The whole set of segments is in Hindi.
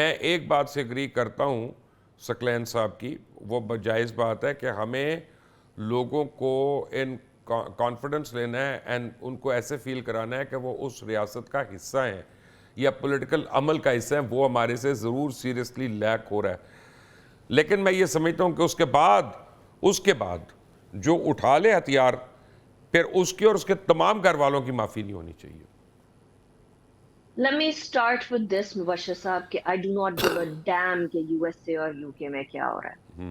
मैं एक बात से एग्री करता हूँ सकलैन साहब की, वो जायज़ बात है कि हमें लोगों को इन कॉन्फिडेंस लेना है एंड उनको ऐसे फील कराना है कि वो उस रियासत का हिस्सा हैं या पॉलिटिकल अमल का हिस्सा है। वो हमारे से ज़रूर सीरियसली लैक हो रहा है, लेकिन मैं ये समझता हूँ कि उसके बाद जो उठा ले हथियार, फिर उसके और उसके तमाम घर वालों की माफ़ी नहीं होनी चाहिए। Let me start with this, Mubashshir साहब, कि I do not give a damn कि यूएसए और यूके में क्या हो रहा है।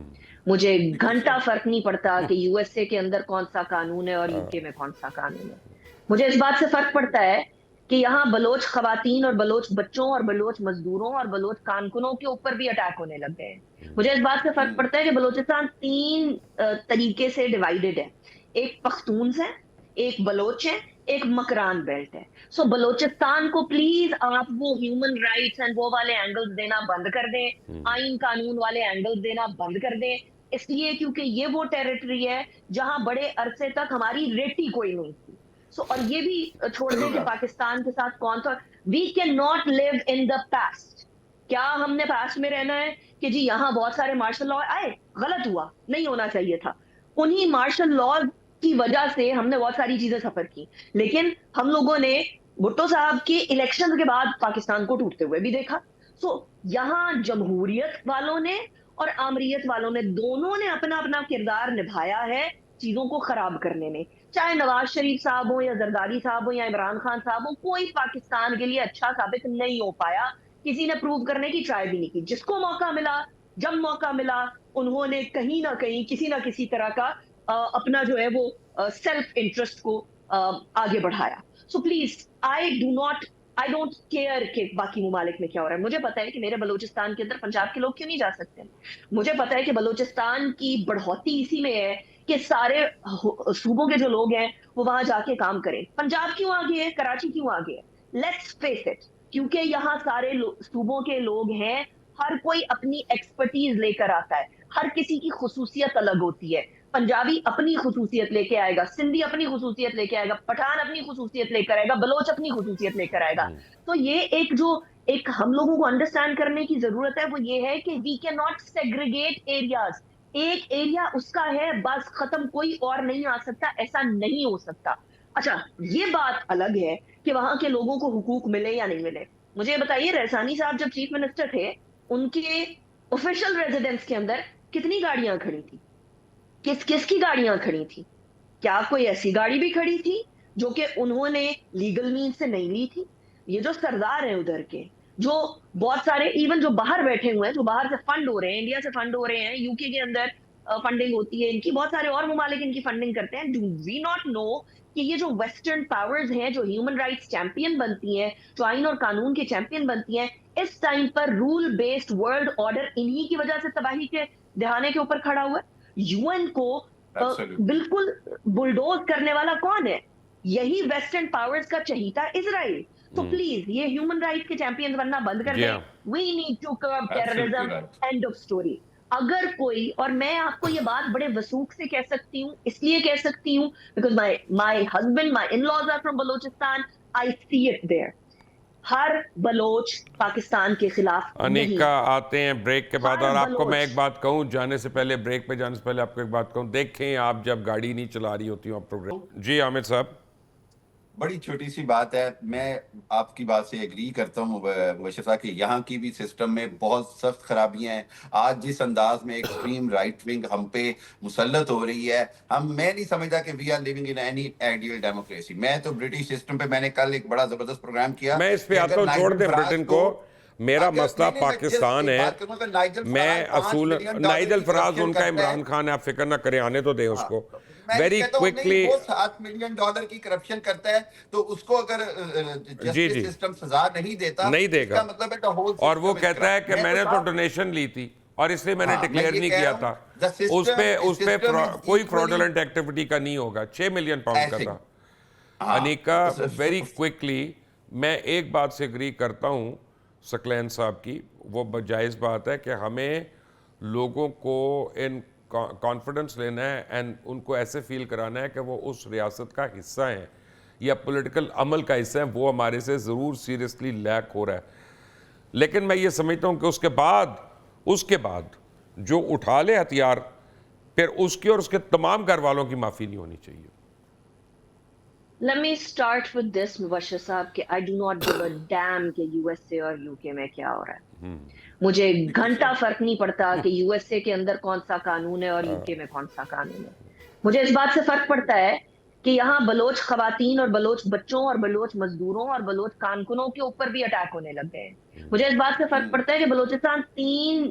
मुझे घंटा फर्क नहीं पड़ता कि यूएसए के अंदर कौन सा कानून है और यूके में कौन सा कानून है। मुझे इस बात से फर्क पड़ता है कि यहाँ बलोच खवातीन और बलोच बच्चों और बलोच मजदूरों और बलोच कारकुनों के ऊपर भी अटैक होने लग गए हैं। मुझे इस बात से फर्क पड़ता है कि बलोचिस्तान तीन तरीके से डिवाइडेड है। एक पख्तून्स है, एक बलोच है, एक मकरान बेल्ट है। सो बलोचिस्तान को प्लीज आप वो ह्यूमन राइट्स एंड वो वाले एंगल्स देना बंद कर दें, आइन कानून वाले एंगल्स देना बंद कर दें। इसलिए क्योंकि ये वो टेरिटरी है जहां बड़े अरसे तक हमारी रेटी कोई नहीं थी। सो और ये भी छोड़ दें कि पाकिस्तान के साथ कौन सा, we can not live in the past. क्या हमने पास्ट में रहना है कि जी यहाँ बहुत सारे मार्शल लॉ आए, गलत हुआ, नहीं होना चाहिए था। उन्हीं मार्शल लॉ की वजह से हमने बहुत सारी चीजें सफर की, लेकिन हम लोगों ने भुट्टो साहब के इलेक्शन के बाद पाकिस्तान को टूटते हुए भी देखा। सो यहाँ जमहूरियत वालों ने और आमरीयत वालों ने, दोनों ने अपना अपना किरदार निभाया है चीजों को खराब करने में। चाहे नवाज शरीफ साहब हो या जरदारी साहब हो या इमरान खान साहब हो, कोई पाकिस्तान के लिए अच्छा साबित नहीं हो पाया। किसी ने प्रूव करने की ट्राई भी नहीं की। जिसको मौका मिला, जब मौका मिला, उन्होंने कहीं ना कहीं किसी ना किसी तरह का अपना जो है वो सेल्फ इंटरेस्ट को आगे बढ़ाया। So please I don't care कि बाकी ममालिक में क्या हो रहा है। मुझे पता है कि मेरे बलूचिस्तान के अंदर पंजाब के लोग क्यों नहीं जा सकते। मुझे पता है कि बलूचिस्तान की बढ़ोतरी इसी में है कि सारे सूबों के जो लोग हैं वो वहां जाके काम करें। पंजाब क्यों आगे है, कराची क्यों आगे है? लेट्स फेस इट, क्योंकि यहाँ सारे सूबों के लोग हैं। हर कोई अपनी एक्सपर्टीज लेकर आता है, हर किसी की खुसूसियत अलग होती है। पंजाबी अपनी खुसूसियत लेके आएगा, सिंधी अपनी खुसूसियत लेके आएगा, पठान अपनी खुसूसियत लेकर आएगा, बलोच अपनी खुसूसियत लेकर आएगा। तो ये एक हम लोगों को अंडरस्टैंड करने की जरूरत है, वो ये है कि we can not segregate areas. एक एरिया उसका है बस, खत्म, कोई और नहीं आ सकता, ऐसा नहीं हो सकता। अच्छा, ये बात अलग है कि वहां के लोगों को हुकूक मिले या नहीं मिले। मुझे बताइए, रहसानी साहब जब चीफ मिनिस्टर थे, उनके ऑफिशियल रेजिडेंस के अंदर कितनी गाड़ियां खड़ी थी? किस किस की गाड़ियां खड़ी थी? क्या कोई ऐसी गाड़ी भी खड़ी थी जो कि उन्होंने लीगल मीन से नहीं ली थी? ये जो सरदार हैं उधर के, जो बहुत सारे इवन जो बाहर बैठे हुए हैं, जो बाहर से फंड हो रहे हैं, इंडिया से फंड हो रहे हैं, यूके के अंदर फंडिंग होती है इनकी, बहुत सारे और ममालिक इनकी फंडिंग करते हैं। डू वी नॉट नो कि ये जो वेस्टर्न पावर्स हैं, जो ह्यूमन राइट्स चैंपियन बनती हैं, जो आइन और कानून के चैंपियन बनती हैं, इस टाइम पर रूल बेस्ड वर्ल्ड ऑर्डर इन्हीं की वजह से तबाही के दहाने के ऊपर खड़ा हुआ है। यूएन को बिल्कुल बुलडोज करने वाला कौन है? यही वेस्टर्न पावर्स का चहीता इजराइल। तो प्लीज ये ह्यूमन राइट्स के चैंपियंस बनना बंद कर दें। We need to curb terrorism, end of story. अगर कोई, और मैं आपको ये बात बड़े वसूख से कह सकती हूँ, इसलिए कह सकती हूँ because my husband, my in laws are from Balochistan, I see it there. हर बलोच पाकिस्तान के खिलाफ नहीं अनिका है। आते हैं ब्रेक के बाद, और आपको मैं एक बात कहूं, जाने से पहले, ब्रेक पे जाने से पहले आपको एक बात कहूं, देखें आप जब गाड़ी नहीं चला रही होती हूँ आप प्रोग्राम। जी आमिर साहब। बड़ी छोटी सी बात है, मैं आपकी बात से एग्री करता हूँ मुबश्शिर साहब कि यहाँ की भी सिस्टम में बहुत सख्त खराबियां हैं। आज जिस अंदाज में एक्सट्रीम राइट विंग हम पे मुसल्लत हो रही है, मैं नहीं समझता कि we are living in any ideal democracy. मैं तो ब्रिटिश सिस्टम पे, मैंने कल एक बड़ा जबरदस्त प्रोग्राम किया। मैं इस पे आता हूँ, छोड़ दें ब्रिटेन को, मेरा मसला पाकिस्तान है। मैं असूल नाइजल फराज उनका इमरान खान है, आप फिक्र ना करें, आने तो दे उसको। वेरी क्विकली, वो $7 मिलियन की करप्शन करता है, तो उसको अगर जस्टिस सिस्टम सजा नहीं देता, नहीं देगा, मतलब है और वो कहता है कि मैंने तो डोनेशन ली थी और इसलिए मैंने डिक्लेयर नहीं किया था, उस पे कोई फ्रॉडुलेंट एक्टिविटी का नहीं होगा। 6 मिलियन पाउंड का था। अनिका, वेरी क्विकली, मैं एक बात से एग्री करता हूँ सकलैन साहब की, वो जायज़ बात है कि हमें लोगों को इन कॉन्फिडेंस लेना है एंड उनको ऐसे फील कराना है कि वो उस रियासत का हिस्सा हैं या पॉलिटिकल अमल का हिस्सा है। वो हमारे से ज़रूर सीरियसली लैक हो रहा है, लेकिन मैं ये समझता हूँ कि उसके बाद जो उठा ले हथियार, फिर उसकी और उसके तमाम घर वालों की माफ़ी नहीं होनी चाहिए। Let me start with this, Mubashshir साहब, कि I do not give a damn कि यूएसए और यूके में क्या हो रहा है। मुझे घंटा फर्क नहीं पड़ता कि यूएसए के अंदर कौन सा कानून है और यूके में कौन सा कानून है। मुझे इस बात से फर्क पड़ता है कि यहाँ बलोच खवातीन और बलोच बच्चों और बलोच मजदूरों और बलोच कारकुनों के ऊपर भी अटैक होने लग गए हैं। मुझे इस बात से फर्क पड़ता है कि बलोचिस्तान 3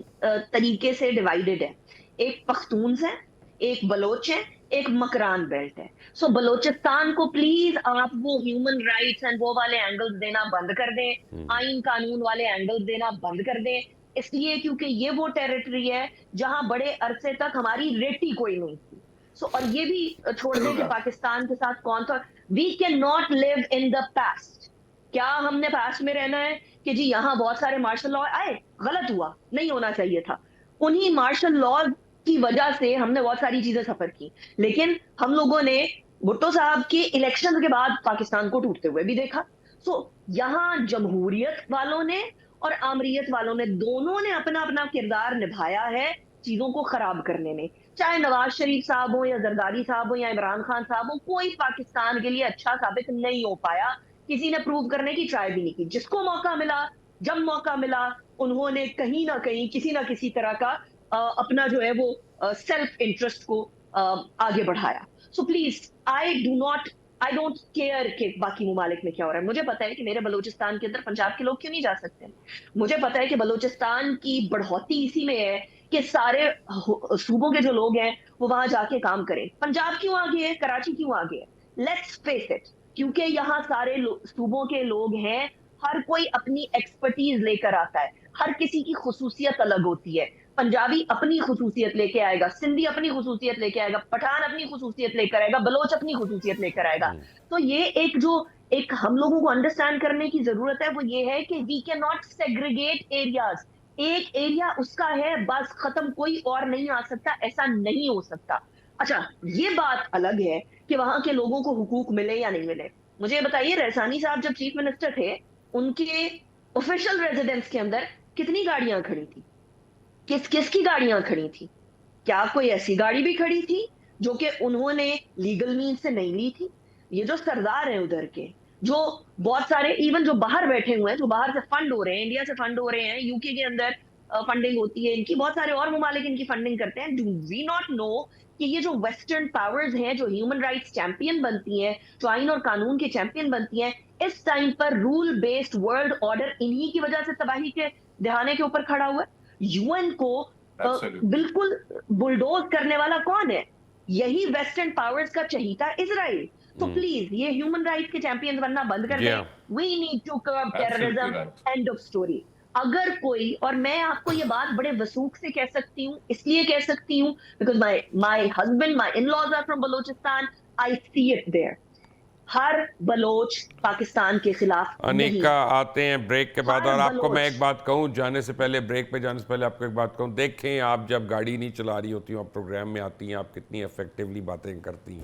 तरीके से डिवाइडेड है। एक पख्तून्स है, एक बलोच है, एक मकरान बेल्ट है। सो बलोचिस्तान को प्लीज आप वो ह्यूमन राइट्स एंड वो वाले एंगल्स देना बंद कर दें, आइन कानून वाले एंगल्स देना बंद कर दें, इसलिए क्योंकि ये वो टेरिटरी है जहां बड़े अरसे तक हमारी रेटी कोई नहीं थी। सो और ये भी छोड़ दें कि पाकिस्तान के साथ कौन था। We can not live in the past. क्या हमने पास्ट में रहना है कि जी यहाँ बहुत सारे मार्शल लॉ आए, गलत हुआ, नहीं होना चाहिए था। उन्हीं मार्शल लॉ की वजह से हमने बहुत सारी चीजें सफर की, लेकिन हम लोगों ने भुट्टो साहब के इलेक्शन के बाद पाकिस्तान को टूटते हुए भी देखा। सो यहाँ जमहूरियत वालों ने और आमरीयत वालों ने दोनों ने अपना अपना किरदार निभाया है चीजों को खराब करने में। चाहे नवाज शरीफ साहब हो या जरदारी साहब हो या इमरान खान साहब हो, कोई पाकिस्तान के लिए अच्छा साबित नहीं हो पाया। किसी ने प्रूव करने की ट्राई भी नहीं की। जिसको मौका मिला, जब मौका मिला, उन्होंने कहीं ना कहीं किसी ना किसी तरह का अपना जो है वो सेल्फ इंटरेस्ट को आगे बढ़ाया। So please I don't care कि बाकी मुमालिक में क्या हो रहा है। मुझे पता है कि मेरे बलूचिस्तान के अंदर पंजाब के लोग क्यों नहीं जा सकते। मुझे पता है कि बलूचिस्तान की बढ़ोतरी इसी में है कि सारे सूबों के जो लोग हैं वो वहां जाके काम करें। पंजाब क्यों आगे है, कराची क्यों आगे है? लेट्स फेस इट, क्योंकि यहाँ सारे सूबों के लोग हैं, हर कोई अपनी एक्सपर्टीज लेकर आता है, हर किसी की खुसूसियत अलग होती है। पंजाबी अपनी खुसूसियत लेके आएगा, सिंधी अपनी खुसूसियत लेके आएगा, पठान अपनी खुसूसियत लेकर आएगा, बलोच अपनी खुसूसियत लेकर आएगा। तो ये एक हम लोगों को अंडरस्टैंड करने की जरूरत है, वो ये है कि we can not segregate areas. एक एरिया उसका है, बस खत्म, कोई और नहीं आ सकता, ऐसा नहीं हो सकता। अच्छा, ये बात अलग है कि वहां के लोगों को हुकूक मिले या नहीं मिले। मुझे ये बताइए, रहसानी साहब जब चीफ मिनिस्टर थे, उनके ऑफिशियल रेजिडेंस के अंदर कितनी गाड़ियां खड़ी थी? किस किस की गाड़ियां खड़ी थी? क्या कोई ऐसी गाड़ी भी खड़ी थी जो कि उन्होंने लीगल मीन से नहीं ली थी? ये जो सरदार हैं उधर के, जो बहुत सारे इवन जो बाहर बैठे हुए हैं, जो बाहर से फंड हो रहे हैं, इंडिया से फंड हो रहे हैं, यूके के अंदर फंडिंग होती है इनकी, बहुत सारे और ममालिक इनकी फंडिंग करते हैं। डू वी नॉट नो कि ये जो वेस्टर्न पावर्स हैं, जो ह्यूमन राइट्स चैंपियन बनती हैं, जो आइन और कानून के चैंपियन बनती हैं, इस टाइम पर रूल बेस्ड वर्ल्ड ऑर्डर इन्हीं की वजह से तबाही के दहाने के ऊपर खड़ा हुआ है। यूएन को बिल्कुल बुलडोज करने वाला कौन है? यही वेस्टर्न पावर्स का चहीता इजराइल। तो प्लीज ये ह्यूमन राइट्स के चैंपियंस बनना बंद कर दें। We need to curb terrorism, end of story. अगर कोई, और मैं आपको ये बात बड़े वसूख से कह सकती हूँ, इसलिए कह सकती हूँ because my husband, my in laws are from Balochistan, I see it there. हर बलोच पाकिस्तान के खिलाफ अनिका आते हैं ब्रेक के बाद। और आपको मैं एक बात कहूं, जाने से पहले, ब्रेक पे जाने से पहले आपको एक बात कहूं, देखें आप जब गाड़ी नहीं चला रही होती हैं, आप प्रोग्राम में आती हैं, आप कितनी इफेक्टिवली बातें करती हैं।